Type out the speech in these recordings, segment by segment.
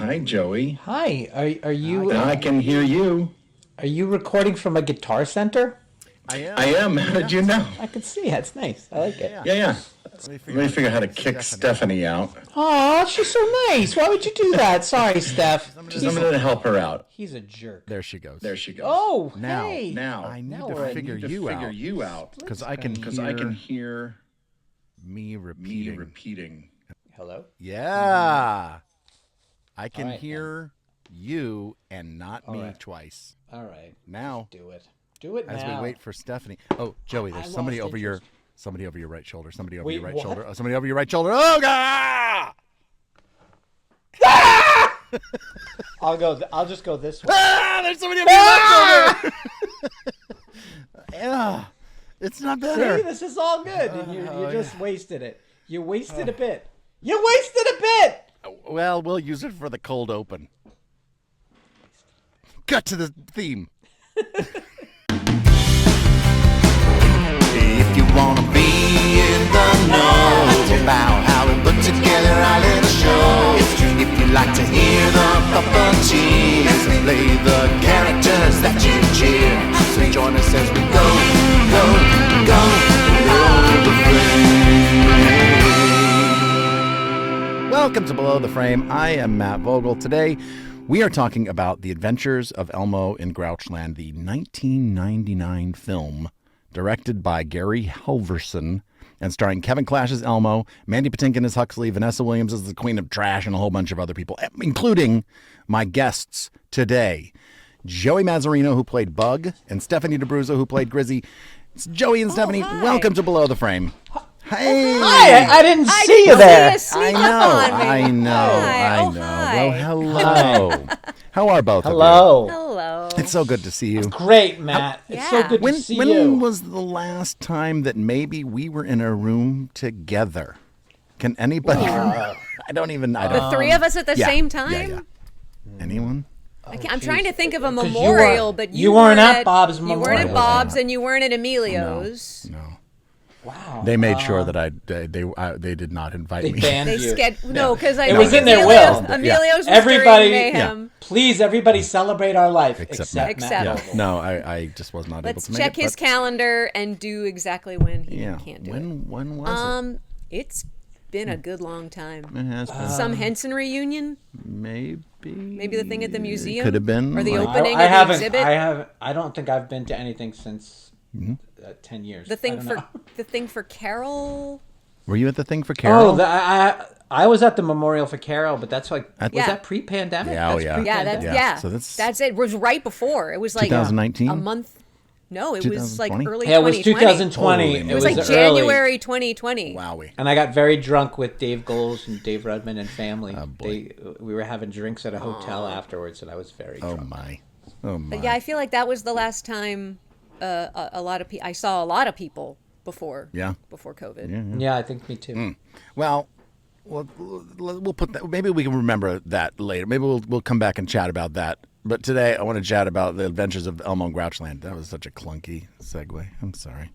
Hi, Joey. Hi. Are you? I can hear you. Are you recording from a Guitar Center? I am. How did you know? I can see. It's nice. I like it. Yeah. Let me figure out how to kick Stephanie out. Oh, she's so nice. Why would you do that? Sorry, Steph. I'm going to help her out. He's a jerk. There she goes. Oh, Now, hey. Now. I need Now to we're figure you out because I can hear me repeating. Hello? Yeah. I can right, hear you and not me twice. All right. Now, Do it. Do it as now. we wait for Stephanie. Oh, Joey, there's somebody over your right shoulder. Somebody over Wait, your right what? shoulder. Oh, somebody over your right shoulder. Oh God! I'll just go this way. There's somebody over your right shoulder. Yeah. It's not better. See, this is all good. You just wasted it. You wasted a bit. You wasted a bit. Well, we'll use it for the cold open. Cut to the theme. If you want to be in the know about how we put together our little show, if you like to hear the puppeteers and play the characters that you cheer, so join us as we go below the frame. Welcome to Below the Frame. I am Matt Vogel. Today, we are talking about The Adventures of Elmo in Grouchland, the 1999 film directed by Gary Halvorson and starring Kevin Clash as Elmo, Mandy Patinkin as Huxley, Vanessa Williams as the Queen of Trash, and a whole bunch of other people, including my guests today, Joey Mazzarino, who played Bug, and Stephanie D'Abruzzo, who played Grizzy. It's Joey and Stephanie. Welcome to Below the Frame. Hey. Hi, I didn't see you there. I know. Well, hello. How are both of you? Hello. It's so good to see you. Great, Matt. It's so good to see you. When was the last time that maybe we were in a room together? Can anybody? I don't. The three of us at the same time? Yeah. Anyone? I'm trying to think of a memorial, but you weren't at Bob's memorial. You weren't at Bob's, and you weren't at Emilio's. No. Wow. They made sure that they did not invite me. They banned you. No, because it was in their will. Emilio's was everybody, during mayhem. Please, everybody, celebrate our life Except Matt. Vogel. No, I just was not able to make it. Let's check his calendar and do exactly when he can't do it. When was it? It's been a good long time. It has been. Some Henson reunion? Maybe the thing at the museum? Could have been. Or the Like- opening I of the haven't. exhibit? I don't think I've been to anything since 10 years. The thing for Caroll? Were you at the thing for Caroll? I was at the memorial for Caroll, but that's like was Yeah. that pre-pandemic? Yeah, That's yeah. pre-pandemic? Yeah. So that's it. It was right before. It was like 2019? a month. No, it was like 2020? early Yeah, it was 2020. 2020. It It was like early. January 2020. Wowie. And I got very drunk with Dave Goles and Dave Rudman and family. Oh, boy. We were having drinks at a hotel afterwards, and I was very Oh drunk. my. But yeah, I feel like that was the last time a lot of I saw a lot of people before COVID. Yeah, I think me too. Well, we'll put that. Maybe we can remember that later. Maybe we'll come back and chat about that. But today I want to chat about the Adventures of Elmo and Grouchland. That was such a clunky segue. I'm sorry.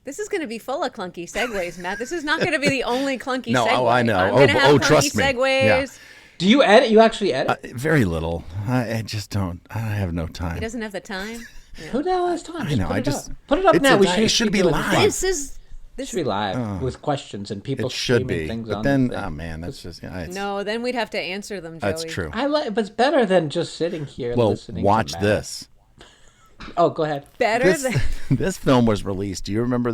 This is going to be full of clunky segues, Matt. This is not going to be the only clunky No, segue. I know. I'm going to have clunky trust me. segues. Yeah. Do you edit? You actually edit? Very little. I just don't. I have no time. He doesn't have the time. Who the hell has time? I know. Put it up now. It should be live. This should be live with questions and people It should streaming be. things But on then, the thing. oh man, that's just. No, then we'd have to answer them, Joey. That's true. But it's better than just sitting here listening. Watch to Matt. this. Oh, go ahead. This film was released. Do you remember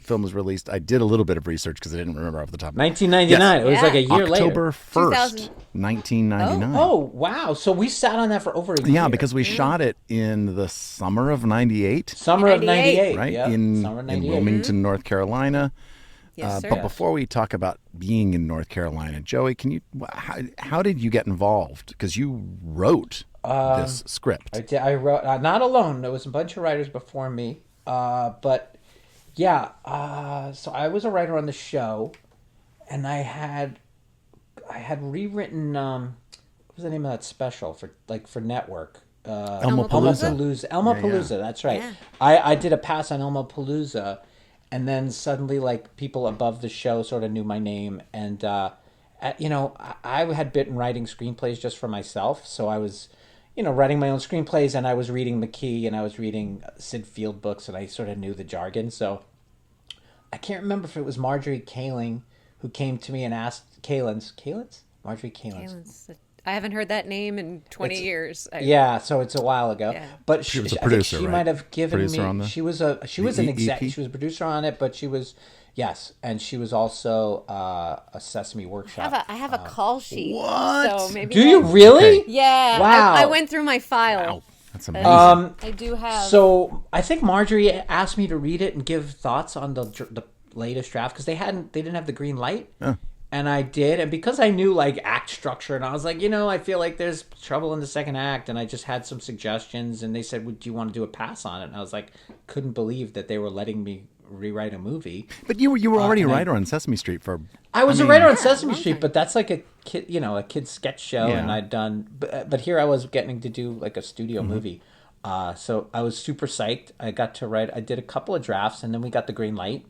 film was released? I did a little bit of research because I didn't remember off the top. 1999. Yes. It was like a year later. October 1st, 1999. Oh, wow. So we sat on that for over a year. Yeah, because we shot it in the summer of '98. Summer of '98, right? Yep. In Summer of 98. Wilmington, North Carolina. Yes, sir. But before we talk about being in North Carolina, Joey, how did you get involved? Because you wrote this script. I wrote, not alone. There was a bunch of writers before me. But yeah, so I was a writer on the show, and I had rewritten, what was the name of that special for network? Elmo-Palooza. Elmo-Palooza, that's right. Yeah. I did a pass on Elmo-Palooza, and then suddenly, like, people above the show sort of knew my name, and I had been writing screenplays just for myself, so I was, writing my own screenplays, and I was reading McKee, and I was reading Sid Field books, and I sort of knew the jargon. So I can't remember if it was Marjorie Kaling who came to me and asked Marjorie Kalins. I haven't heard that name in 20 years. So it's a while ago. Yeah. But she was a producer, she right? might have given producer me. On the, she was an exec. EP? She was a producer on it, but she was. Yes, and she was also a Sesame Workshop. I have a call sheet. What? So maybe Do you really? Okay. Yeah. Wow. I went through my file. Wow. That's amazing. I do have. So I think Marjorie asked me to read it and give thoughts on the latest draft because they didn't have the green light. And I did, and because I knew like act structure, and I was like, I feel like there's trouble in the second act, and I just had some suggestions, and they said, "Would you want to do a pass on it?" And I was like, couldn't believe that they were letting me rewrite a movie. But you were already a writer on Sesame Street for. I was a writer on Sesame Street, but that's like a kid, a kid's sketch show, Yeah. and I'd done, but here I was getting to do like a studio movie. So I was super psyched. I got to write. I did a couple of drafts, and then we got the green light,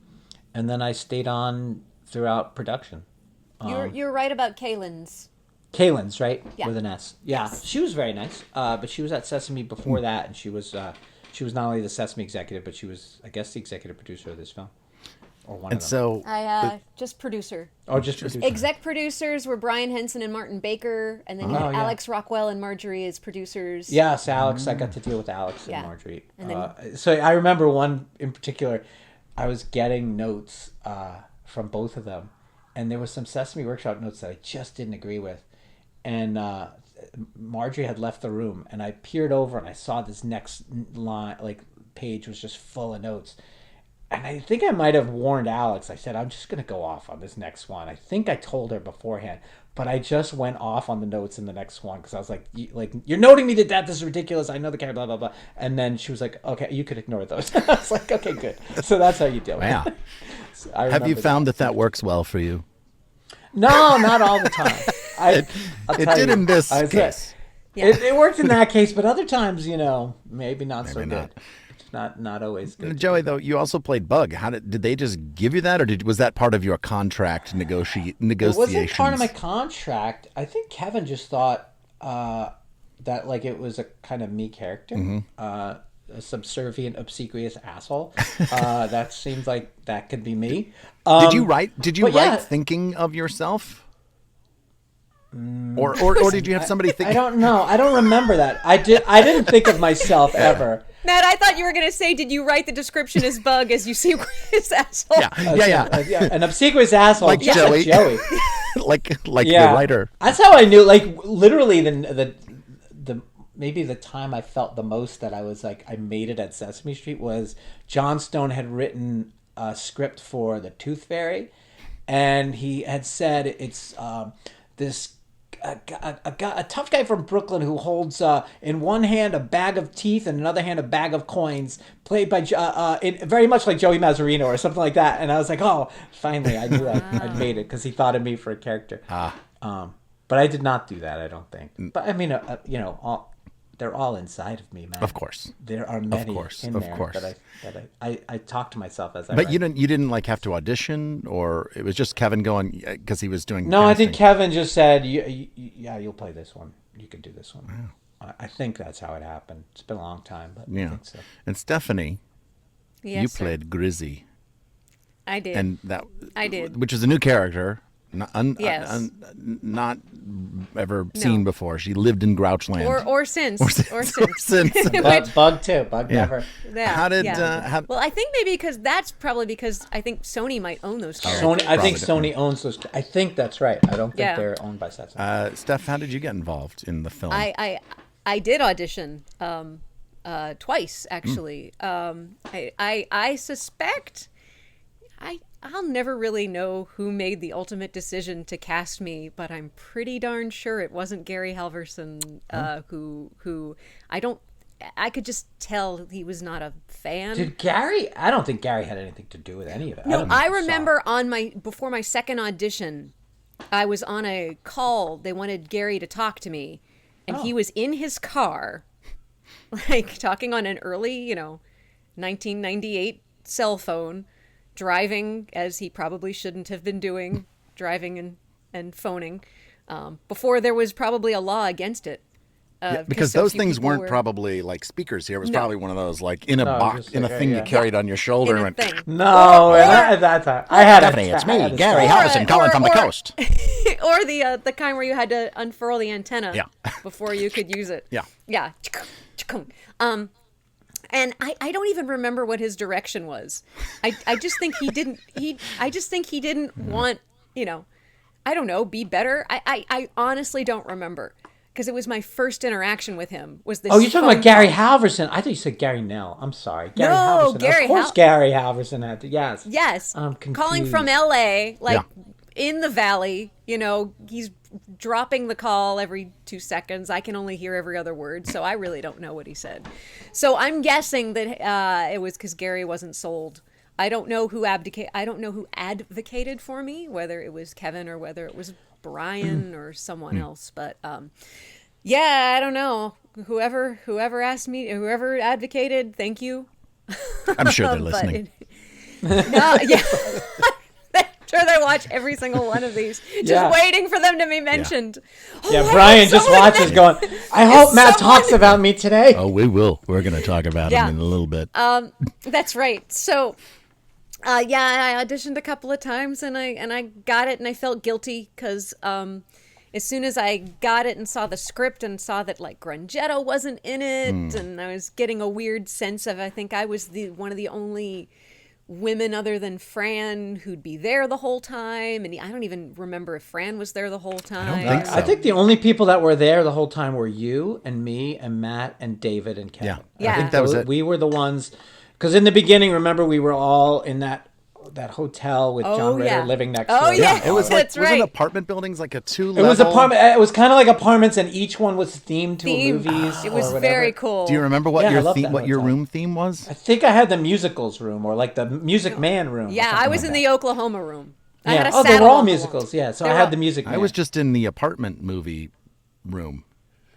and then I stayed on throughout production. You're right about Kalins. Kalins, right? Yeah. With an S. Yeah, yes. She was very nice. But she was at Sesame before that, and she was not only the Sesame executive, but she was, I guess, the executive producer of this film, or one of them. So just producer. Oh, just producer. Exec producers were Brian Henson and Martin Baker, and then you had Alex Rockwell and Marjorie as producers. Yes, Alex. I got to deal with Alex and Marjorie. And then, so I remember one in particular. I was getting notes from both of them. And there was some Sesame Workshop notes that I just didn't agree with. And Marjorie had left the room. And I peered over and I saw this next line, page was just full of notes. And I think I might have warned Alex. I said, I'm just going to go off on this next one. I think I told her beforehand. But I just went off on the notes in the next one. Because I was like, you're noting me to death. This is ridiculous. I know the character, blah, blah, blah. And then she was like, okay, you could ignore those. I was like, okay, good. So that's how you deal with it. Have you found that works well for you? No, not all the time. It did in this case. It worked in that case, but other times, maybe not so good. It's not always good. Joey, though, you also played Bug. How did they just give you that, or was that part of your contract negotiations? It wasn't part of my contract. I think Kevin just thought that it was a kind of me character. A subservient, obsequious asshole. That seems like that could be me. Did you write thinking of yourself? Or did you have somebody think? I don't know. I don't remember that. I didn't think of myself ever. Matt, I thought you were going to say, did you write the description as Bug as you see his asshole? Yeah. An obsequious asshole. Like Joey. like the writer. That's how I knew, literally the maybe the time I felt the most that I was like, I made it at Sesame Street was John Stone had written a script for The Tooth Fairy, and he had said it's this a tough guy from Brooklyn who holds in one hand a bag of teeth and another hand a bag of coins, played by very much like Joey Mazzarino or something like that. And I was like, oh, finally, I knew I'd made it because he thought of me for a character. But I did not do that, I don't think. But I mean, they're all inside of me, man. Of course, there are many in there that I talk to myself as I. But write. you didn't have to audition, or it was just Kevin going because he was doing. No, casting. I think Kevin just said, you'll play this one. You can do this one." Wow. I think that's how it happened. It's been a long time, but I think so. And Stephanie, you played Grizzy. I did. And I did, which is a new character. Not ever seen before. She lived in Grouchland. Or since. Bug too. Bug never. Yeah. How did? Well, I think maybe that's probably because I think Sony might own those characters. I think Sony owns those. I think that's right. I don't think they're owned by Sesame. Steph, how did you get involved in the film? I did audition twice actually. I suspect. I'll never really know who made the ultimate decision to cast me, but I'm pretty darn sure it wasn't Gary Halverson, who I could just tell he was not a fan. Did Gary? I don't think Gary had anything to do with any of it. No, I remember before my second audition, I was on a call. They wanted Gary to talk to me, and he was in his car, talking on an early, 1998 cell phone, driving as he probably shouldn't have been doing, driving in and phoning, before there was probably a law against it. Because so those few things people weren't were- probably like speakers here. It was No. probably one of those like in a box, just in a like, thing yeah. you carried on your shoulder. in a and thing. No, that's I had Stephanie, it's me, Gary Or, Halverson, calling from the or- coast. Or the kind where you had to unfurl the antenna Yeah. before you could use it. Yeah. Yeah. And I don't even remember what his direction was. I just think he didn't want, I don't know, be better. I honestly don't remember. Because it was my first interaction with him. Was this? Oh, you're talking phone about Gary call. Halverson. I thought you said Gary Nell. I'm sorry. Gary No, Halverson. Gary Of course, Gary Halverson had to. Yes. Yes. I'm Calling confused. from LA, like Yeah. in the valley, he's dropping the call every 2 seconds. I can only hear every other word, so I really don't know what he said. So I'm guessing that it was because Gary wasn't sold. I don't know who advocated for me, whether it was Kevin or whether it was Brian or someone else. But yeah, I don't know. Whoever asked me, whoever advocated, thank you. I'm sure they're But listening. no, yeah. I'm sure they watch every single one of these, just Yeah. waiting for them to be mentioned. Oh, Yeah, wait, Brian just someone watches going, I hope Matt someone- talks about me today. Oh, we will. We're going to talk about Yeah. him in a little bit. That's right. So, yeah, I auditioned a couple of times and I got it, and I felt guilty because as soon as I got it and saw the script and saw that like Grungetto wasn't in it, and I was getting a weird sense of, I think I was one of the only women other than Fran who'd be there the whole time, and I don't even remember if Fran was there the whole time. think so. I think the only people that were there the whole time were you and me and Matt and David and Kevin. Yeah. I think that was So it. we were the ones, because in the beginning, remember, we were all in that hotel with John Ritter yeah. living next Oh, door. yeah. It was like, That's wasn't right. apartment buildings like a two It level? was apartment. It was kind of like apartments, and each one was themed to a Theme. movies. It was or whatever. very cool. Do you remember what Yeah, I your love theme, that what your hotel. room theme was? I think I had the musicals room, or like the Music Man room. or Yeah, something I was like in that. the Oklahoma room. I Yeah. had a Oh, they saddle were all on the musicals. wall. Yeah, so They I were had all- the Music Man. I was just in the apartment movie room.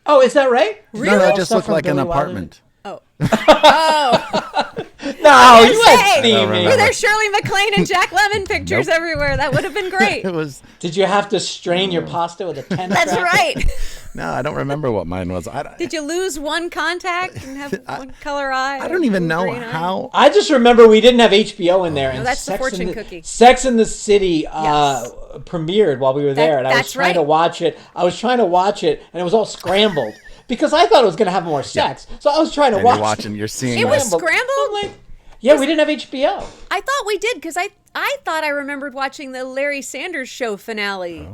Oh, is that right? No, no, it just Stuff looked from like an Billy Wilder? apartment. No, you Say, had theming. were there Shirley MacLaine and Jack Lemmon pictures Nope. everywhere? That would have been great. It was Did you have to strain your pasta with a pen? That's cracker? right. no, I don't remember what mine was. Did you lose one contact and have one color eye? I don't even know green eye? how. I just remember we didn't have HBO in there, and that's the Sex fortune in the, cookie. Sex in the City Yes. premiered while we were there, and I was that's trying to right. watch it. I was trying to watch it, and it was all scrambled because I thought it was going to have more sex. So I was trying to And watch. you're watching, you're seeing. It like- was scrambled? I'm like, yeah, we didn't have HBO. I thought we did because I thought I remembered watching the Larry Sanders Show finale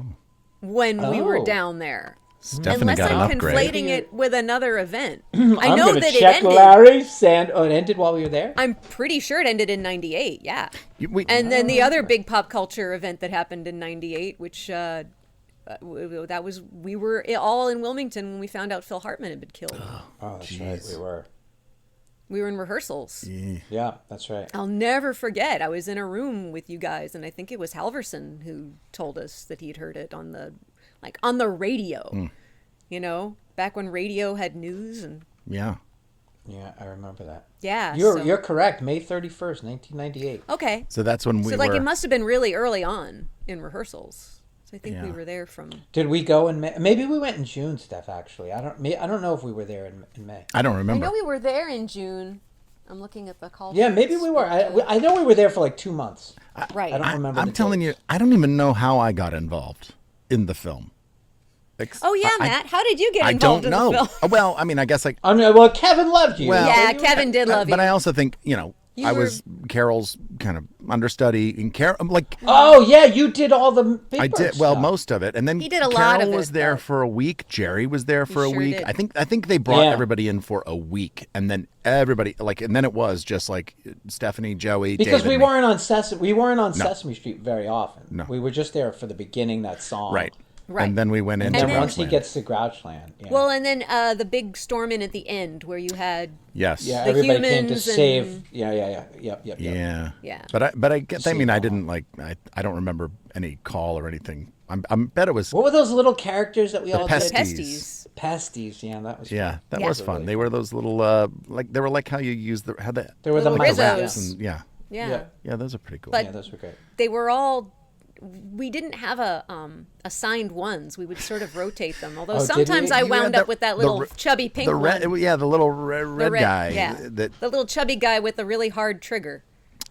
when we were Oh. down there. Stephanie Unless got an I'm upgrade. conflating it with another event. I I'm know gonna that it check ended. Larry Sand. Oh, it ended while we were there. I'm pretty sure it ended in '98. Yeah. We- And then the other big pop culture event that happened in '98, which that was, we were all in Wilmington when we found out Phil Hartman had been killed. Oh, that's right. We were. We were in rehearsals. Yeah, that's right. I'll never forget. I was in a room with you guys, and I think it was Halverson who told us that he'd heard it on the radio. You know, back when radio had news and yeah. Yeah, I remember that. yeah. You're correct. May 31st, 1998. okay. So that's when we So were. like it must have been really early on in rehearsals. So I think we Yeah. were there from. Did we go in May? Maybe we went in June, Steph. Actually, I don't know if we were there in May. I don't I remember. know we were there in June. I'm looking at the call. Yeah, maybe sheets. we were. I know we were there for like 2 months. Right. I don't remember. I'm the telling dates. you, I don't even know how I got involved in the film. Oh yeah, Matt. How did you get I involved don't in know. the film? Well, I mean, I guess like. I mean, well, Kevin loved you. Well, Yeah, Kevin did love you. But I also think You I were- was Carol's kind of understudy, and Carol like Oh yeah, you did all the. Big I Bird did well stuff. most of it, and then He did a Carol lot of was it, there though. for a week. Jerry was there for a sure week. did. I think they brought Yeah. everybody in for a week, and then everybody and then it was just like Stephanie, Joey, Because David, we me. weren't on Sesame Street very often. No. We were just there for the beginning, that song. right. Right. And then we went And into then once he Grouchland. gets to Grouchland. Yeah. Well, and then the big storm in at the end where you had. Yes. yeah, the everybody came to humans and- save. Yeah. Yep. Yeah. Yeah. But I get. I mean, I Save didn't like. I don't remember any call or anything. I'm bet it was What were those little characters that we all pesties. did? Pesties. Pasties. Yeah, that was. Yeah, that Yeah. was fun. Really They were those little like they were like how you use the They were the Little Muppets. Rizzos. and yeah. Yeah. Yeah, those are pretty cool. But- Yeah, those were great. They were all we didn't have a assigned ones. We would sort of rotate them. Although Oh, did sometimes we? I You wound had up with that little chubby pink the red, one. yeah, the little red guy. Yeah, That the little chubby guy with the really hard trigger.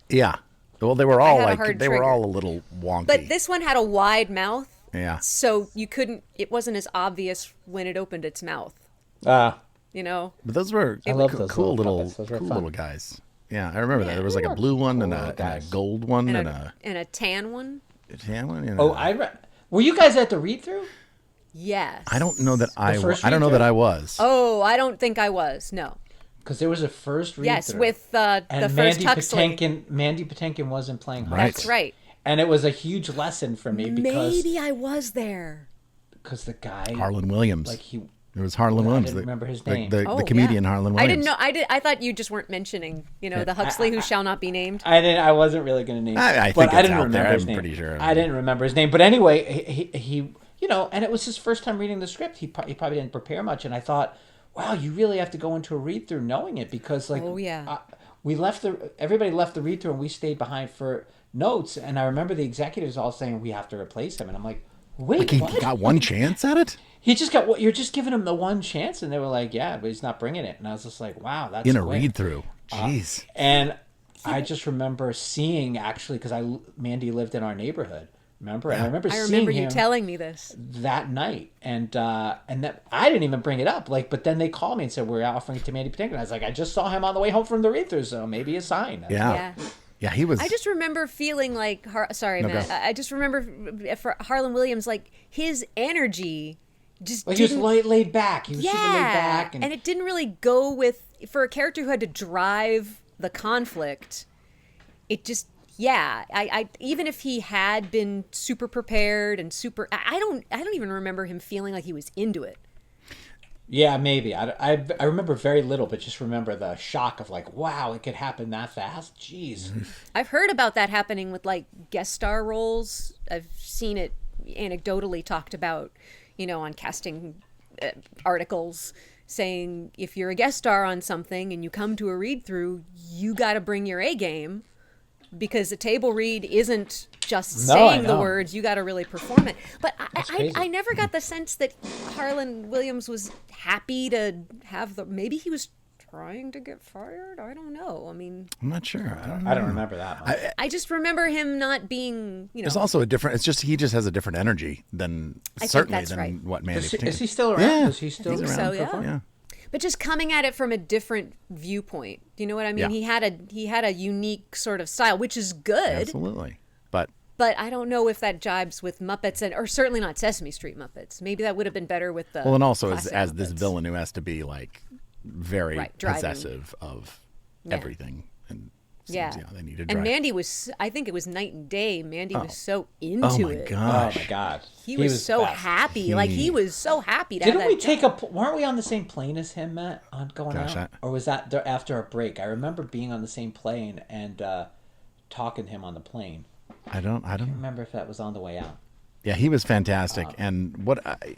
yeah. Well, they were all had a like hard they were trigger. all a little wonky. But this one had a wide mouth. Yeah. So you couldn't. It wasn't as obvious when it opened its mouth. You know. But those were love those cool little little puppets. Those were cool fun. little guys. Yeah, I remember that. There was like they a were blue one and cool a little guys. gold one and And a tan one. a tan one. And Oh, a, were you guys at the read through? Yes. I don't know that I first I don't know read-through? that I was. Oh, I don't think I was. No. Because there was a first read Yes, through. with the and first Mandy Huxley. Mandy Patinkin wasn't playing Huxley. Right. That's right. And it was a huge lesson for me because Maybe I was there. the guy Harlan Williams. like he It was Harlan I Williams. didn't remember his name. The Oh, comedian yeah. Harlan I Williams. didn't know. I thought you just weren't mentioning. The Huxley who shall not be named. I wasn't really going to name. I but think I it's didn't out there. remember his I'm name. pretty sure. I didn't remember his name. But anyway, he and it was his first time reading the script. He probably didn't prepare much, and I thought, wow, you really have to go into a read through knowing it because like Oh, yeah. Everybody left the read through and we stayed behind for notes, and I remember the executives all saying we have to replace him, and I'm like, wait, Like he what? got one chance at it He just got you're just giving him the one chance, and they were like, yeah, but he's not bringing it, and I was just like, wow, that's in a quick. read through. Jeez. And I just remember seeing actually because Mandy lived in our neighborhood. Remember? And I remember I seeing remember you him telling me this. that night, and that I didn't even bring it up. Like, but then they called me and said we're offering it to Mandy Patinkin. I was like, I just saw him on the way home from the read through, so maybe a sign. Yeah. Yeah. Yeah, he was. I just remember feeling like, sorry, No, Matt. go. I just remember for Harlan Williams, like his energy just Like he was didn't. laid back. He was super laid back, and it didn't really go with for a character who had to drive the conflict. It just, yeah. I even if he had been super prepared and super, I don't even remember him feeling like he was into it. yeah, maybe. I remember very little, but just remember the shock of like, wow, it could happen that fast. Jeez. I've heard about that happening with like guest star roles. I've seen it anecdotally talked about, on casting articles saying if you're a guest star on something and you come to a read through, you got to bring your A game because a table read isn't just No, I saying the know. words. You got to really perform it. But crazy. I never got the sense that Harlan Williams was happy to have maybe he was trying to get fired. I don't know. I mean, I'm not sure. I don't remember that much. I just remember him not being, There's also a different. It's just he just has a different energy than think certainly that's than right. what Mandy Is Patinkin. he still around? Yeah, Is he still he's around? so, yeah. performing? Yeah. but just coming at it from a different viewpoint. Do you know what I mean? Yeah. He had a unique sort of style, which is good. Absolutely. But But I don't know if that jibes with Muppets or certainly not Sesame Street Muppets. Maybe that would have been better with the. well, and also as classic this Muppets. villain who has to be like very Right, driving. possessive of Yeah. everything, and seems, Yeah, they need to and drive. Mandy was. I think it was night and day. Mandy was so into oh my it. Oh gosh. my god. He was so best. happy. Like he was so happy to Didn't have we that take job. weren't we on the same plane as him, Matt, on going Gosh, out? Or was that after a break? I remember being on the same plane and talking to him on the plane. I don't. I don't remember if that was on the way out. Yeah, he was fantastic, and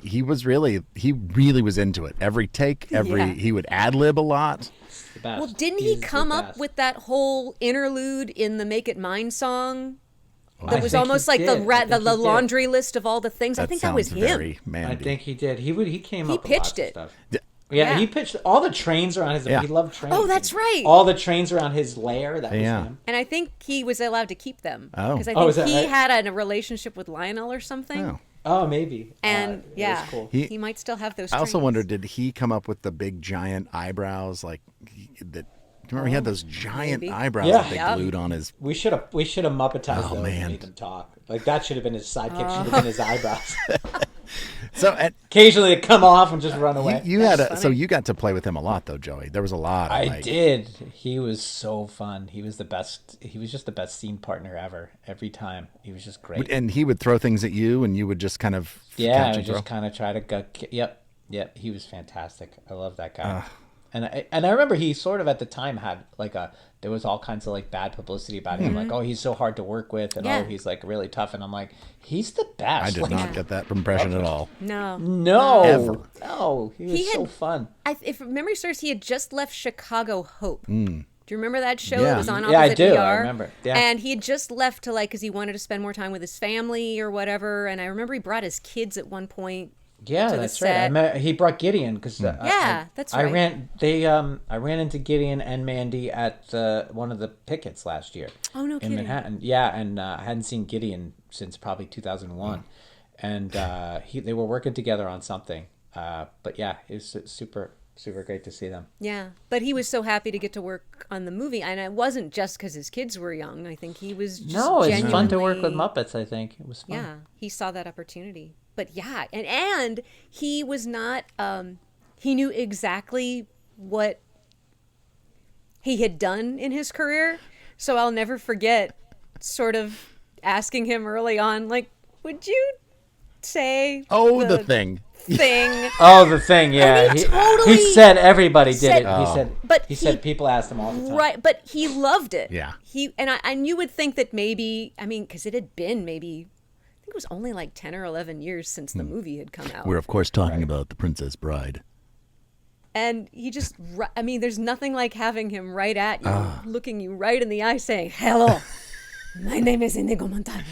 he really was into it. Every take, Yeah. he would ad lib a lot. The best. Well, didn't He's he the come up best. with that whole interlude in the "Make It Mine" song? I That was think almost he like did. the I think he the did. laundry list of all the things. I think that was sounds him. very Mandy. I think he did. He came He up with pitched lots of it. stuff. Yeah. Yeah, Yeah. he pitched all the trains around his. Yeah. He loved trains. Oh, that's right. All the trains around his lair. That was Yeah. him. And I think he was allowed to keep them. Oh. Because I Oh, think is that he right? had a relationship with Lionel or something. Oh. Oh, maybe. And it was yeah, cool. he might still have those. I also trains. wonder, did he come up with the big giant eyebrows like that? Do you remember he had those giant maybe. eyebrows Yeah. that they Yep. glued on his? We should have Muppetized Oh, those man. and made them talk. Like that should have been his sidekick. Should have been his eyebrows. So at, Occasionally, it come off and just run away. you had That's so funny. you got to play with him a lot though, Joey. There was a lot. Of, I like, did. He was so fun. He was the best. He was just the best scene partner ever. Every time, he was just great. and he would throw things at you, and you would just kind of Yeah, catch I and throw. just kind of try to go. Yep. He was fantastic. I love that guy. And I remember he sort of at the time had like there was all kinds of like bad publicity about him, like oh he's so hard to work with, and Yeah. oh he's like really tough, and I'm like he's the best. I did Like, not get that impression at all. No. No, Ever. no, he was He so had- fun. If memory serves, he had just left Chicago Hope. Hmm. Do Do you remember that show? Yeah. It was on Yeah, I opposite do. ER. I remember. Yeah. And he had just left to because he wanted to spend more time with his family or whatever. And I remember he brought his kids at one point. Yeah, to the that's right. set. He brought Gideon because That's I right. I ran into Gideon and Mandy at one of the pickets last year. Oh, no in kidding. Manhattan. Yeah, and I hadn't seen Gideon since probably 2001, and they were working together on something. But yeah, it was super great to see them. Yeah, but he was so happy to get to work on the movie, and it wasn't just because his kids were young. I think he was just It's fun to work with genuinely- Muppets. I think it was fun. Yeah, he saw that opportunity. But yeah, and he was not. He knew exactly what he had done in his career, so I'll never forget sort of asking him early on, like, "Would you say the thing. thing?" Oh, the thing, yeah. And he totally he said everybody did said- it. He said, But he said people asked him all the time. Right, but he loved it. Yeah. And you would think that maybe, because it had been maybe, I think it was only like 10 or 11 years since the movie had come out. We're, of course, talking about The Princess Bride. And he just, there's nothing like having him right at you, looking you right in the eye, saying, "Hello, my name is Inigo Montalvo.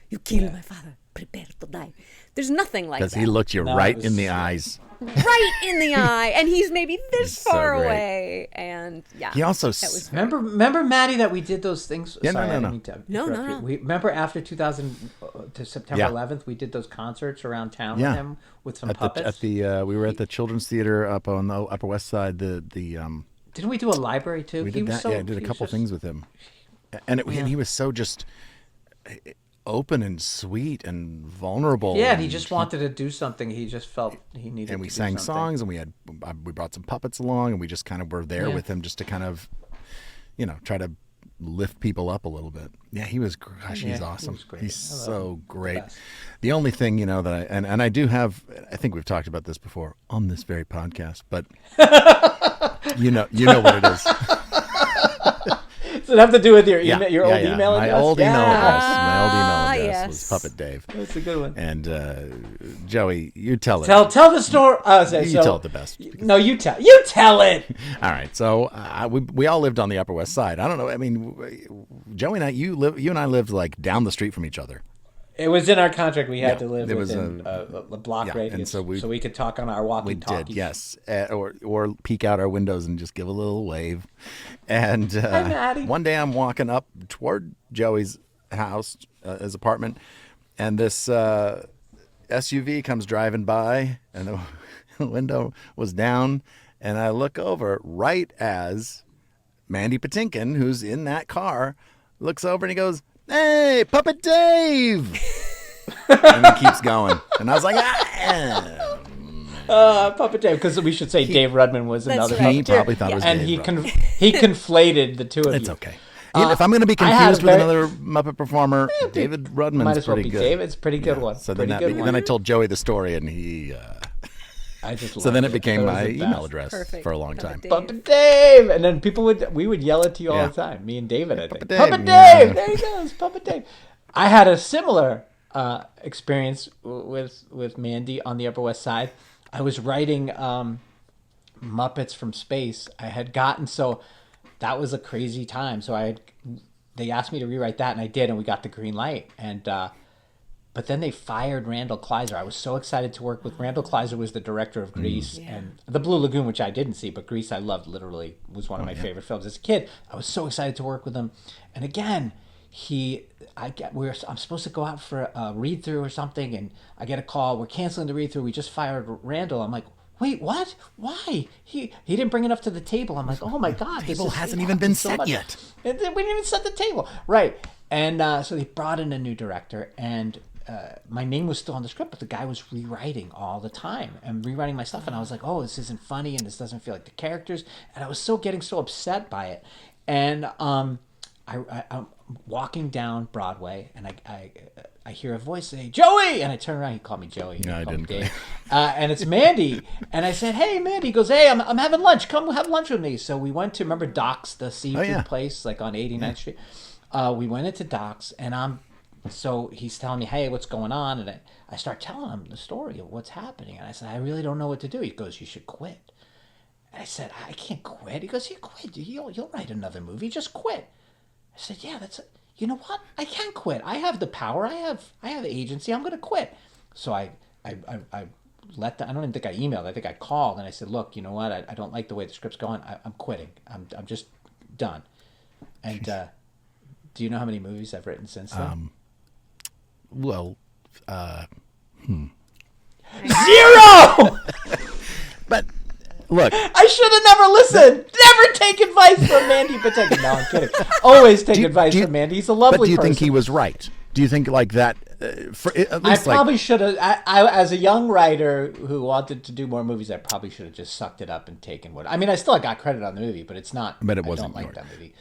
You killed my father. Prepare to die." There's nothing like that. Because he looked you No, right it was- in the eyes. right in the eye, and he's maybe this It's so far great. away. And yeah, He also... that was Remember, Maddie, that we did those things. Yeah, Sorry, no. I didn't mean to No, interrupt no, you. no. We remember after 2000 to September Yeah. 11th, we did those concerts around town Yeah. with him with some At puppets. the we were at the Children's Theater up on the Upper West Side. Didn't we do a library too? We He did was that. so- Yeah, I did a he was couple just- things with him, and he was so just open and sweet and vulnerable. Yeah, and he just wanted to do something. He just felt he needed. And we to do sang something. songs, and we brought some puppets along, and we just kind of were there Yeah. with him just to kind of, try to lift people up a little bit. Yeah, he was. Gosh, Yeah, he's he awesome. was great. He's I love so him. great. best. The only thing that and I do have. I think we've talked about this before on this very podcast, but you know what it is. Does it have to do with your Yeah, email, your yeah, old yeah. email My address? old email address. My old email Ah, address was yes. Puppet Dave. That's a good one. And Joey, you tell it. Tell the story. you tell it the best. No, you tell. You tell it. All right. So we all lived on the Upper West Side. I don't know. I mean, Joey and I, you and I lived like down the street from each other. It was in our contract. We had Yeah, to live it was within a block yeah, radius, and so we could talk on our We walkie-talkies. did, yes, or peek out our windows and just give a little wave. And Maddie. one day I'm walking up toward Joey's house, his apartment, and this SUV comes driving by, and the window was down, and I look over right as Mandy Patinkin, who's in that car, looks over and he goes, "Hey, Puppet Dave!" And he keeps going, and I was like, "Ah." Puppet Dave, because we should say Dave Rudman was another right. He puppeteer. probably thought it was and Dave he Rudman. he conflated the two of It's you. okay. If I'm going to be I had a confused with very- another Muppet performer, David Rudman's Might as well pretty be good. Dave. It's a pretty good one. So Pretty then, good one. then I told Joey the story, and he. I just So loved then it became was my the email best. address Perfect. for a long Puppet time. Dave. Puppet Dave, and then we would yell it to you all Yeah. the time. Me and David, I think. Puppet Dave. Puppet Yeah. Dave. There he goes, Puppet Dave. I had a similar experience with Mandy on the Upper West Side. I was writing Muppets from Space. I had gotten that was a crazy time. So they asked me to rewrite that, and I did, and we got the green light. And but then they fired Randall Kleiser. I was so excited to work with Randall Kleiser. Was the director of Grease and The Blue Lagoon, which I didn't see, but Grease I loved. Literally was one of my favorite films as a kid. I was so excited to work with him. And again, I'm supposed to go out for a read through or something, and I get a call. We're canceling the read through. We just fired Randall. I'm like, wait, what? Why? He didn't bring enough to the table. I'm like, oh my god, this Table is- hasn't it even been happens so set much. yet. We didn't even set the table, right? And so they brought in a new director, and my name was still on the script, but the guy was rewriting all the time and rewriting my stuff, and I was like, oh, this isn't funny, and this doesn't feel like the characters, and I was getting so upset by it, and I'm walking down Broadway, and I hear a voice say, "Joey!" And I turn around. He called me Joey. He No, I called me didn't. Dave. And it's Mandy. And I said, "Hey, Mandy." He goes, "Hey, I'm having lunch. Come have lunch with me." So we went to, remember Doc's, the seafood yeah. place, like on 89th Street. We went into Doc's, and so he's telling me, "Hey, what's going on?" And I start telling him the story of what's happening. And I said, "I really don't know what to do." He goes, "You should quit." And I said, I can't quit. He goes, you quit. You'll write another movie. Just quit. I said, yeah, you know what? I can't quit. I have the power. I have agency. I'm going to quit. So I let I don't even think I emailed. I think I called and I said, look, you know what? I don't like the way the script's going. I'm quitting. I'm just done. And do you know how many movies I've written since then? Well, 0! but look, I should have never listened. Never take advice from Mandy Patinkin. No, I'm kidding. Always take advice from Mandy. He's a lovely person. But do you think he was right? Do you think like that? I probably should have. I, as a young writer who wanted to do more movies, I probably should have just sucked it up and taken what. I mean, I still got credit on the movie, but it's not. But it wasn't. I don't like that movie.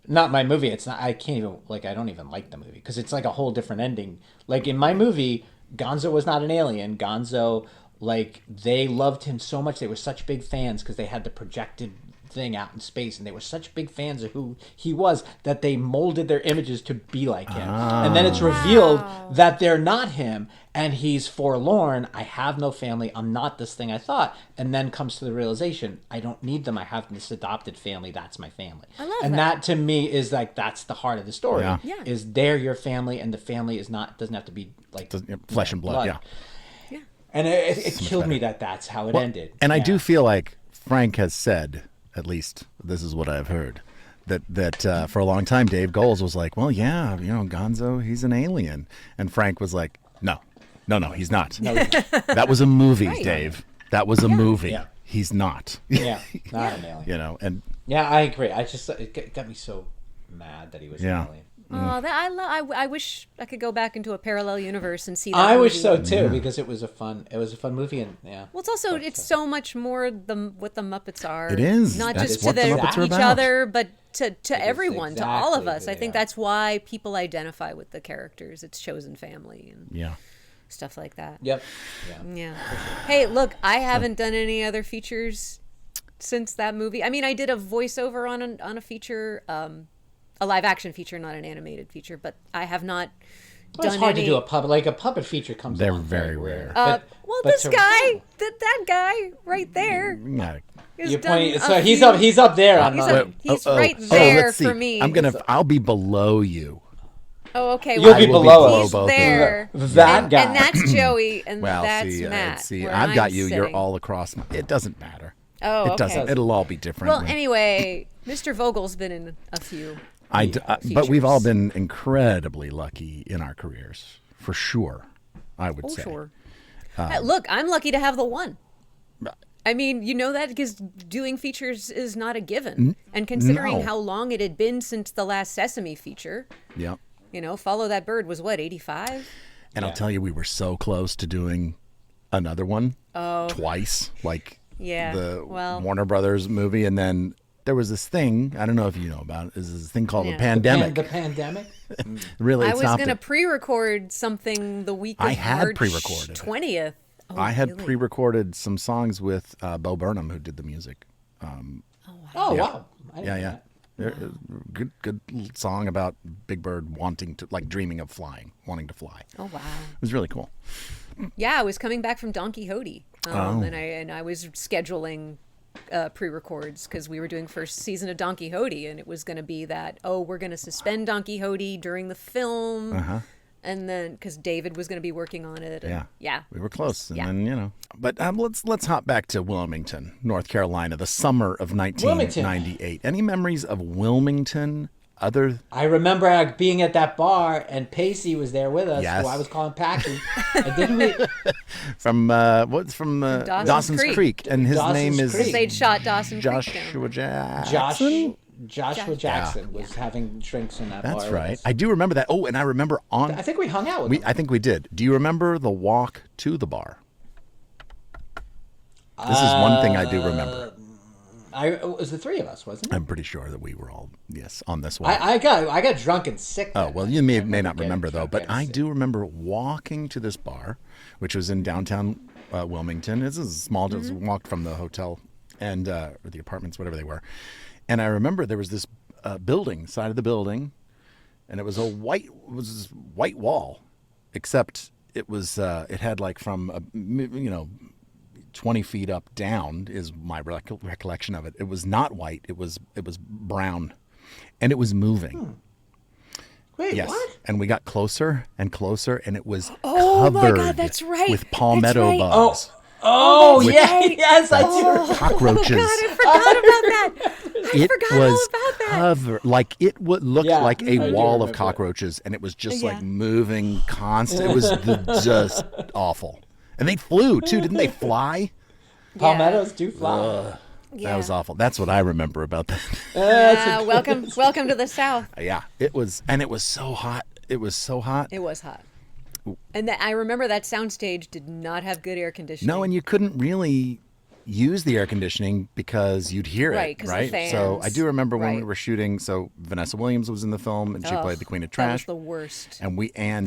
Not my movie. It's not. I can't even like. I don't even like the movie because it's like a whole different ending. Like in my movie, Gonzo was not an alien. Gonzo, like they loved him so much. They were such big fans because they had the projected thing out in space, and they were such big fans of who he was that they molded their images to be like him. And then it's revealed that they're not him, and he's forlorn. I have no family. I'm not this thing I thought. And then comes to the realization, I don't need them. I have this adopted family. That's my family. I love and that. that to me is like that's the heart of the story. Yeah. Yeah. Is they're your family, and the family is not doesn't have to be like flesh and blood. Yeah. And it killed me that that's how it ended. And I do feel like Frank has said, at least this is what I've heard, that for a long time Dave Goelz was like, well, yeah, you know, Gonzo, he's an alien. And Frank was like, no, he's not. No, That was a movie, Dave. That was a movie. Yeah. He's not. yeah, not an alien. You know, and Yeah, I agree. I just it got me so mad that he was Yeah. an alien. Oh, I wish I could go back into a parallel universe and see that. I wish movie. so too because it was a fun movie and yeah. Well, it's also it's so much more what the Muppets are. It is. Not That's just what to the Muppets are each about. other, but to everyone, to all of exactly us. I what think they are. that's why people identify with the characters. It's chosen family and yeah. stuff like that. Yep. Yeah. Yeah. Hey, look, I haven't done any other features since that movie. I mean, I did a voiceover on a feature, a live action feature, not an animated feature, but I have not Well, it's done hard any. to do a puppet feature comes. They're along very rare. Well, but this to- guy, that guy right there. Yeah. has You're done pointing, a so few- he's up there on He's mine. up- he's right there let's see. for me. I'll be below you. Oh, okay. You'll be I will below He's both of you. there. That guy. And that's Joey, and Well, that's see, Matt. see, where I've got I'm you. You're sitting. all across. It doesn't matter. Oh, It okay. doesn't. It'll all be different. Well, anyway, Mr. Vogel's been in a few. But we've all features. been incredibly lucky in our careers, for sure. I would Oh, say. sure. Look, I'm lucky to have the one. I mean, you know that because doing features is not a given. And considering no. how long it had been since the last Sesame feature, Yep. you know, Follow That Bird was what, 85? And I'll tell you, we were so close to doing another one twice, like Yeah, the well- Warner Brothers movie, and then there was this thing I don't know if you know about it, is this thing called Yeah. the pandemic. The pandemic. Really, I it was stopped going to it. pre-record something the week of I had March pre-recorded it. 20th. Oh, I had really? pre-recorded some songs with Bo Burnham, who did the music. Oh wow. I didn't know Yeah. that. Good song about Big Bird wanting to, like, dreaming of flying, wanting to fly. Oh, wow. It was really cool. Yeah, I was coming back from Don Quixote, Oh. and I was scheduling pre-records because we were doing first season of Don Quixote, and it was going to be that we're going to suspend Don Quixote during the film, and then because David was going to be working on it. And, yeah, We were close, and Yeah. then, you know. But let's hop back to Wilmington, North Carolina, the summer of 1998. Any memories of Wilmington other? I remember being at that bar and Pacey was there with us, Yes. who I was calling Packy. And didn't we? From Dawson's Creek, and his Dawson's name is Creek. they'd shot Dawson Creek down. Joshua Jackson. Joshua Jackson was having drinks in that bar. That's with right. us. I do remember that. Oh, and I remember I think we hung out with him. I think we did. Do you remember the walk to the bar? This is one thing I do remember. It was the three of us, wasn't it? I'm pretty sure that we were all on this walk. I got drunk and sick. Oh, that well, night. you I may remember not getting remember, though, drunk but and I sick. do remember walking to this bar, which was in downtown Wilmington. This is small, just walked from the hotel and or the apartments, whatever they were. And I remember there was this building, side of the building, and it was this white wall, except it was it had like from 20 feet up down is my recollection of it. It was not white. It was brown, and it was moving. Wait, Yes. what? And we got closer and closer, and it was Oh my covered God, that's right. with palmetto That's right. bugs. Oh, that's yeah, right. yes, I do. Cockroaches. Oh God, I forgot about that. I It forgot all was about that. covered, like it would look Yeah, like I a do wall of remember it. cockroaches, and it was just Yeah. like moving constant. It was just awful. And they flew too, didn't they fly? Palmettos do fly. That was awful. That's what I remember about that. Yeah, welcome to the South. Yeah, it was, and it was so hot. It was so hot. It was hot. And I remember that soundstage did not have good air conditioning. No, and you couldn't really use the air conditioning because you'd hear Right, it, 'cause the right? So I fans. do remember when we Right. were shooting. So Vanessa Williams was in the film, and she played the Queen of That was Trash. the worst. And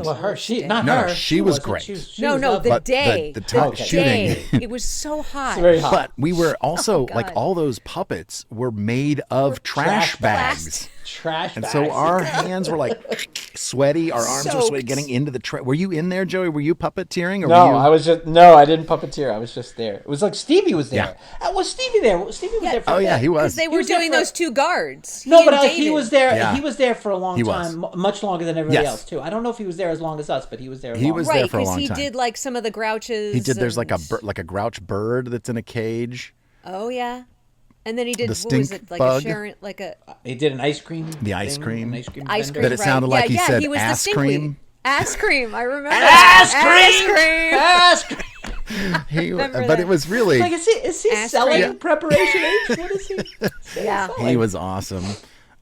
Well, her, she, not No, her. she was wasn't. great. She No, was no, lovely. the But day. the time Okay. shooting. Day. It was so hot. It's very hot. But we were also like God. all those puppets were made of trash bags. Trash And bags. so our hands were like sweaty, our arms were sweaty Soaked. getting into the trash. Were you in there, Joey? Were you puppeteering? Or No, were you... I didn't puppeteer. I was just there. It was like Stevie was there. Was Stevie there? Stevie was there for Oh a yeah, bit. he was. Because they were was there doing for- those two guards. No, He but and he David. was there. Yeah. He was there for a long He was. time, much longer than everybody Yes. else too. I don't know if he was there as long as us, but he was there. He long. was there Right, for a because long he time. did like some of the Grouches. He did. There's like a and- like a grouch bird that's in a cage. Oh yeah, and then he did The what was stink it like bug. a Sharon like a He did an ice cream. The ice thing, cream. An ice cream. ice vendor. cream. That it right. sounded like yeah, he said he was ass the cream. Ass cream. I remember. Ass that. cream! Ass cream. Ass cream. Remember But that. it was really Like, is he Ass selling cream. preparation H? What is he? Yeah. he was awesome.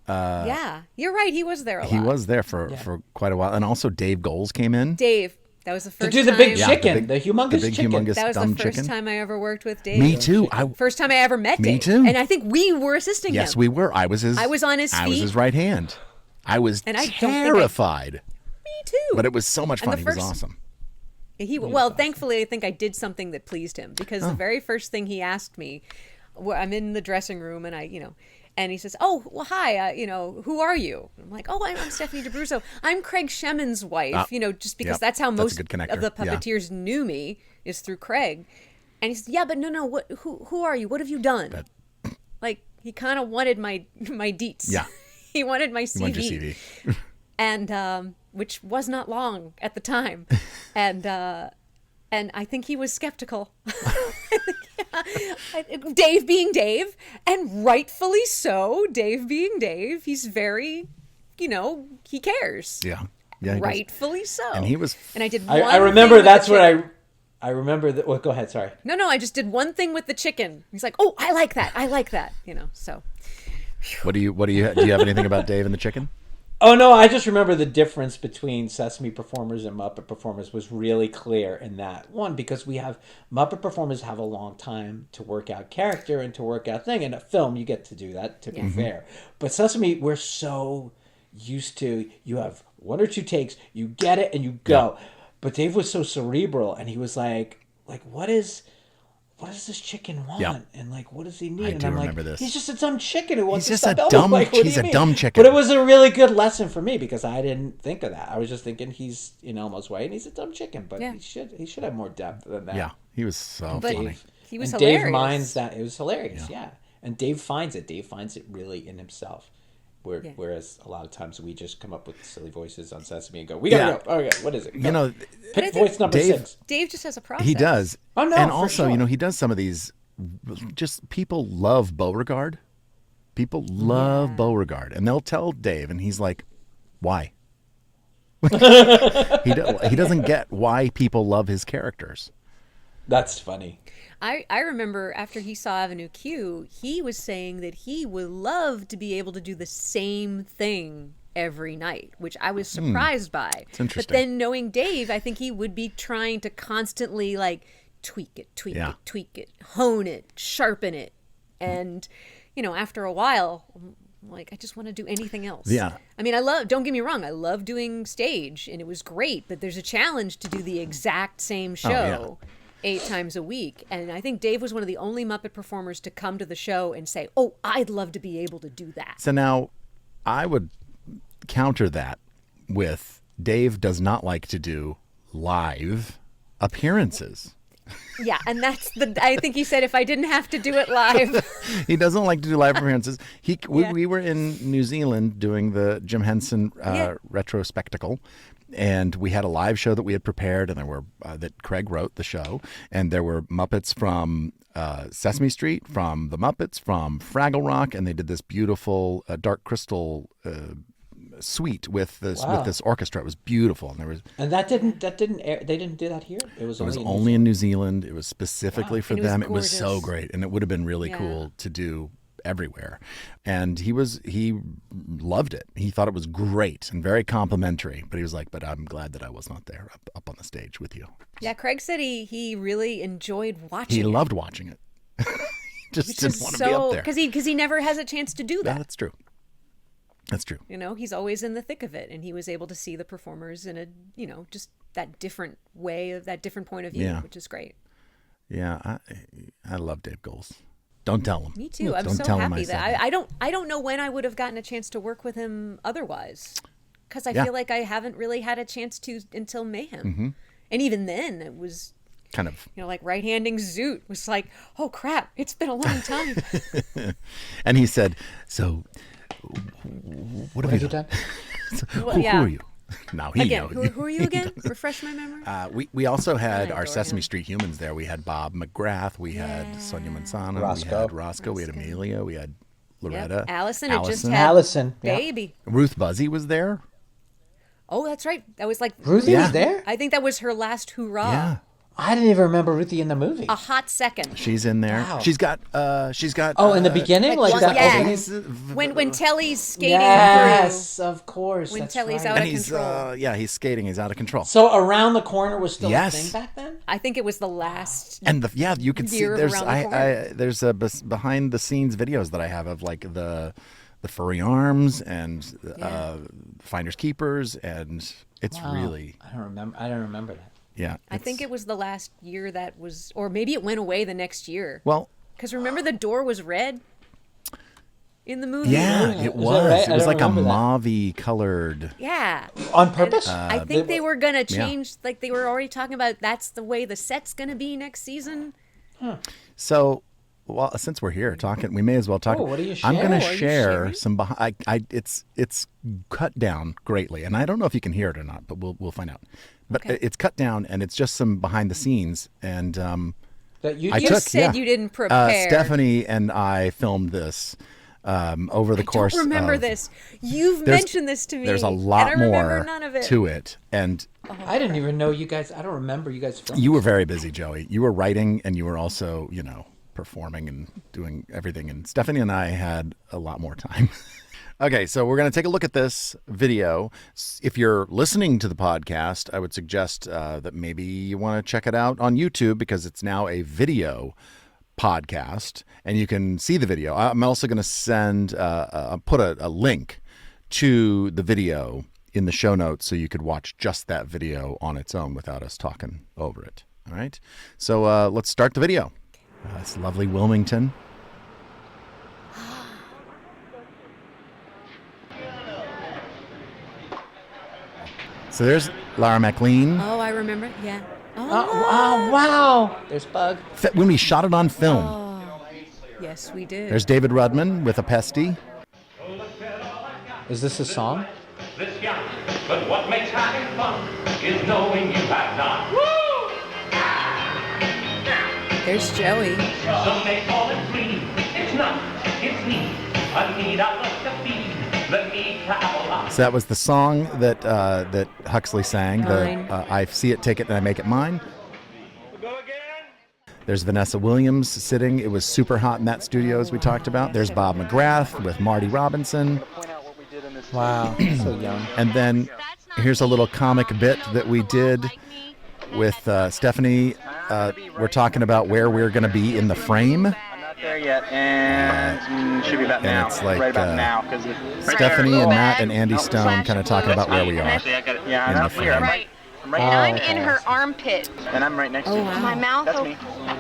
Yeah, you're right. He was there a lot. He was there for quite a while, and also Dave Goles came in. Dave. That was the To first do the time. big Yeah, chicken, the the humongous the big chicken. humongous That was the dumb first chicken. time I ever worked with Dave. Me too. First time I ever met Me Dave. too. And I think we were assisting him. Yes, we were. I was his. I was on his I was feet. his right hand. I was And I don't think I- terrified, Me too. but it was so much And fun. the He was first- awesome. Well, thankfully, I think I did something that pleased him because Oh. the very first thing he asked me, I'm in the dressing room and and he says, "Oh, well, hi, who are you?" I'm like, "Oh, I'm Stephanie DeBruzo. I'm Craig Shemin's wife." Just because yep, that's how that's a most good connector, of the yeah. puppeteers knew me is through Craig. And he said, "Yeah, but no, what? Who are you? What have you done?" Like he kind of wanted my deets. Yeah. he wanted my CV. You wanted your CV. And which was not long at the time, and I think he was skeptical. Dave being Dave, and rightfully so. Dave being Dave, he's very, he cares. Yeah. Yeah. he does. Rightfully so. And he was. And I did. I one remember thing with that's the what chicken. I remember that. Well, go ahead. Sorry. No, I just did one thing with the chicken. He's like, "Oh, I like that. So. Do you have anything about Dave and the chicken? Oh no, I just remember the difference between Sesame Performers and Muppet Performers was really clear in that one because we have Muppet Performers have a long time to work out character and to work out thing. In a film, you get to do that to be fair. But Sesame, we're so used to you have one or two takes, you get it, and you go. But Dave was so cerebral, and he was like what does this chicken want? Yeah. And like, what does he need? I and do I'm remember like, this. he's just a dumb chicken who wants He's to just stop a Elmo. dumb- Like, what do he's you a mean? dumb chicken. But it was a really good lesson for me because I didn't think of that. I was just thinking he's in Elmo's way and he's a dumb chicken, but Yeah. he should have more depth than that. Yeah. He was so But funny. he was and hilarious. Dave minds that it was hilarious, yeah. And Dave finds it. Dave finds it really in himself. Whereas a lot of times we just come up with silly voices on Sesame and go, "We gotta go." Okay, what is it? Go. Pick voice number Dave- 6. Dave just has a process. He does. Oh, no, and for also, sure. he does some of these. Just people love Beauregard. People love Beauregard, and they'll tell Dave, and he's like, "Why?" he doesn't get why people love his characters. That's funny. I remember after he saw Avenue Q, he was saying that he would love to be able to do the same thing every night, which I was surprised by. It's interesting. But then knowing Dave, I think he would be trying to constantly tweak it, hone it, sharpen it. And, after a while, I'm like, I just want to do anything else. Yeah. I mean, don't get me wrong, I love doing stage and it was great, but there's a challenge to do the exact same show 8 times a week. And I think Dave was one of the only Muppet performers to come to the show and say, "Oh, I'd love to be able to do that." So now, I would counter that with Dave does not like to do live appearances. Yeah, and I think he said if I didn't have to do it live. He doesn't like to do live appearances. We were in New Zealand doing the Jim Henson retrospectacle, and we had a live show that we had prepared, and there were that Craig wrote the show, and there were Muppets from Sesame Street, from the Muppets, from Fraggle Rock, and they did this beautiful Dark Crystal suite with this orchestra. It was beautiful, and that didn't air. They didn't do that here. It was only in New Zealand. It was specifically for them. It was so gorgeous. great, and it would have been really cool to do everywhere. And he loved it. He thought it was great and very complimentary. But he was like, "But I'm glad that I was not there up on the stage with you." Yeah, Craig said he really enjoyed watching. He it. loved watching it. Just Which didn't is want to be up there because he never has a chance to do that. Yeah, that's true. That's true. You know, he's always in the thick of it, and he was able to see the performers in a, just that different way, that different point of view, which is great. Yeah, I love Dave Goles. Don't tell him. Me too. I'm so happy that I don't know when I would have gotten a chance to work with him otherwise, because I feel like I haven't really had a chance to until Mayhem, and even then it was kind of like right-handing Zoot was like, oh crap, it's been a long time. And he said, so. What have you done? Who are you? Now he again, knows. who are you again? Refresh my memory. We also had our Sesame him. Street humans there. We had Bob McGrath. We had Sonia Manzano. Roscoe. We had Roscoe. We had Amelia. We had Loretta. Yep. Allison had just had Allison, baby. Ruth Buzzy was there. Oh, that's right. That was like Ruthie was there. I think that was her last hurrah. Yeah. I didn't even remember Ruthie in the movie. A hot second. She's in there. Wow. She's got. Oh, in the beginning, like that. Yeah. opening? When Telly's skating Yes, of course. When that's Telly's right. out and of he's control. he's skating. He's out of control. So around the corner was still Yes. a thing back then. I think it was the last. And you can see Veer there's around the corner. there's a behind the scenes videos that I have of like the furry arms and finders keepers, and it's really I don't remember that. yeah. I think it was the last year that was, or maybe it went away the next year. Well, Because remember the door was red in the movie? yeah, Really? it Is that was. right? It I was don't like a remember that. mauve colored. Yeah. On purpose? I think they were going to change, like they were already talking about that's the way the set's going to be next season. So, well, since we're here talking, we may as well talk. Oh, what are you I'm going to sharing? Are you share sharing? some behind. It's cut down greatly, and I don't know if you can hear it or not, but we'll find out. But Okay. it's cut down, and it's just some behind the scenes, and That you I You took- said yeah. you didn't prepare. Stephanie and I filmed this over the course. I don't remember of, this. You've There's- mentioned this to me. There's a lot and I remember more none of it. to it, and I didn't even know you guys. I don't remember you guys filming. you were very busy, Joey. You were writing, and you were also, performing and doing everything. And Stephanie and I had a lot more time. Okay, so we're going to take a look at this video. If you're listening to the podcast, I would suggest that maybe you want to check it out on YouTube, because it's now a video podcast, and you can see the video. I'm also going to send, put a link to the video in the show notes, so you could watch just that video on its own without us talking over it. All right, so let's start the video. It's lovely Wilmington. So there's Lara McLean. Oh, I remember. Yeah. Oh, wow. There's Bug. When we shot it on film. Yes, we did. There's David Rudman with a pesty. Is this a song? This young, but what makes having fun is knowing you have not. Woo! There's Joey. Some may call it greed. It's not. It's need. A need I love to feed. The need to have a lot. So that was the song that that Huxley sang. Mine. I see it, take it, and I make it mine. Go again. There's Vanessa Williams sitting. It was super hot in that studio, as we talked about. There's Bob McGrath with Marty Robinson. Wow. So young. And then here's a little comic bit that we did with Stephanie. We're talking about where we're going to be in the frame. I'm not there yet, and should be about and now. it's like, right about now, because Stephanie and Matt and Andy Stone kind of talking about where we are. Actually, I got it. Yeah, in I'm the up here. frame. Right. I'm right And here. I'm in her armpit. And I'm right next to you. wow. My mouth. That's me.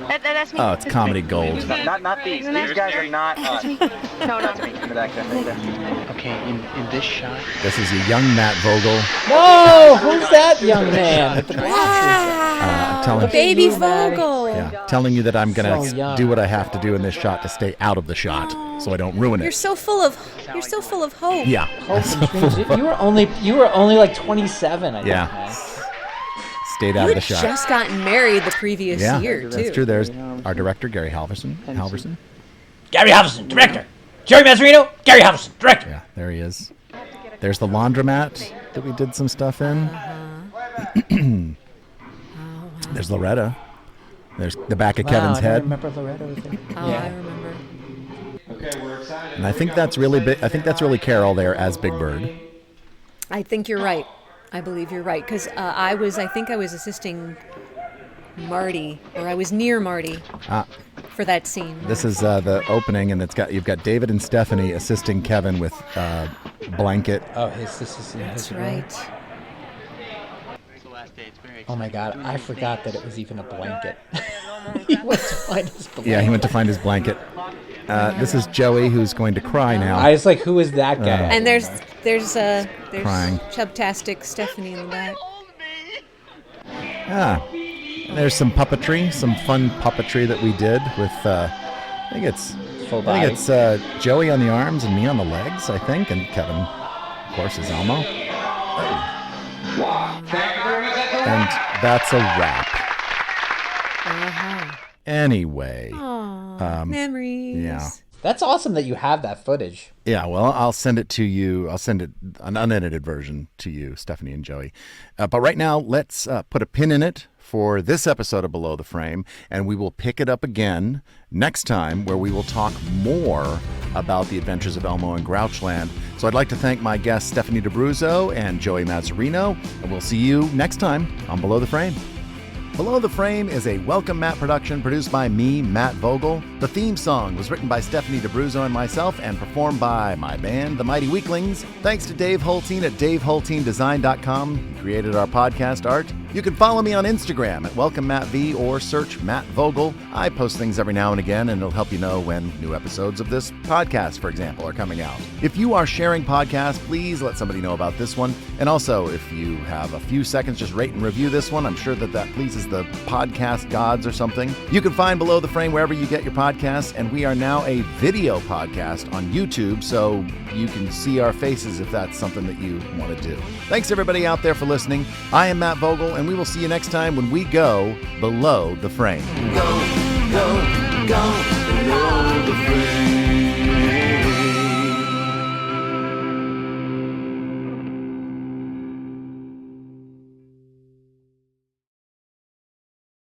That's me. Oh, it's comedy gold. Not these. These guys are not us. No, not me. In the back there, right there. Okay, in this shot. This is a young Matt Vogel. Whoa! Who's that young man with the glasses? telling Baby you, Maddie. Vogel. yeah, telling you that I'm gonna So young. do what I have to do in this shot to stay out of the shot, so I don't ruin You're it. so full of hope. Yeah, Hope and dreams. You were only like 27, I think. Yeah. Man. stayed out You of the had shot. just gotten married the previous Yeah, year too. that's true. There's our director, Gary Halverson. Gary Halverson, director. Jerry Mazzarino, Gary Halverson, director. Yeah, there he is. There's the laundromat that we did some stuff in. There's Loretta. There's the back of Kevin's I head. remember Loretta was there. Oh, I remember. And I think that's really really Caroll there as Big Bird. I think you're right. I believe you're right because I think I was assisting Marty, or I was near Marty for that scene. This is the opening, and you've got David and Stephanie assisting Kevin with blanket. Oh, this is That's his room. right. Oh my God, I forgot that it was even a blanket. He went to find his blanket. Yeah, he went to find his blanket. This is Joey, who's going to cry now. I was like, who is that guy? And there's Crying. Chubtastic Stephanie in the back. Ah, there's some puppetry, some fun puppetry that we did with. I think it's Full I body. think it's Joey on the arms and me on the legs. I think, and Kevin, of course, is Elmo. And that's a wrap. Anyway, Memories. yeah. That's awesome that you have that footage. Yeah, well, I'll send it to you. I'll send it an unedited version to you, Stephanie and Joey. But right now, let's put a pin in it for this episode of Below the Frame, and we will pick it up again next time, where we will talk more about the Adventures of Elmo in Grouchland. So I'd like to thank my guests Stephanie D'Abruzzo and Joey Mazzarino, and we'll see you next time on Below the Frame. Below the Frame is a Welcome Matt production produced by me, Matt Vogel. The theme song was written by Stephanie D'Abruzzo and myself and performed by my band, The Mighty Weaklings. Thanks to Dave Holteen at DaveHolteenDesign.com. He created our podcast art. You can follow me on Instagram at WelcomeMattV or search Matt Vogel. I post things every now and again, and it'll help you know when new episodes of this podcast, for example, are coming out. If you are sharing podcasts, please let somebody know about this one. And also, if you have a few seconds, just rate and review this one. I'm sure that pleases the podcast gods or something. You can find Below the Frame wherever you get your podcasts, and we are now a video podcast on YouTube, so you can see our faces if that's something that you want to do. Thanks everybody out there for listening. I am Matt Vogel, and we will see you next time when we go Below the Frame. Go below the frame.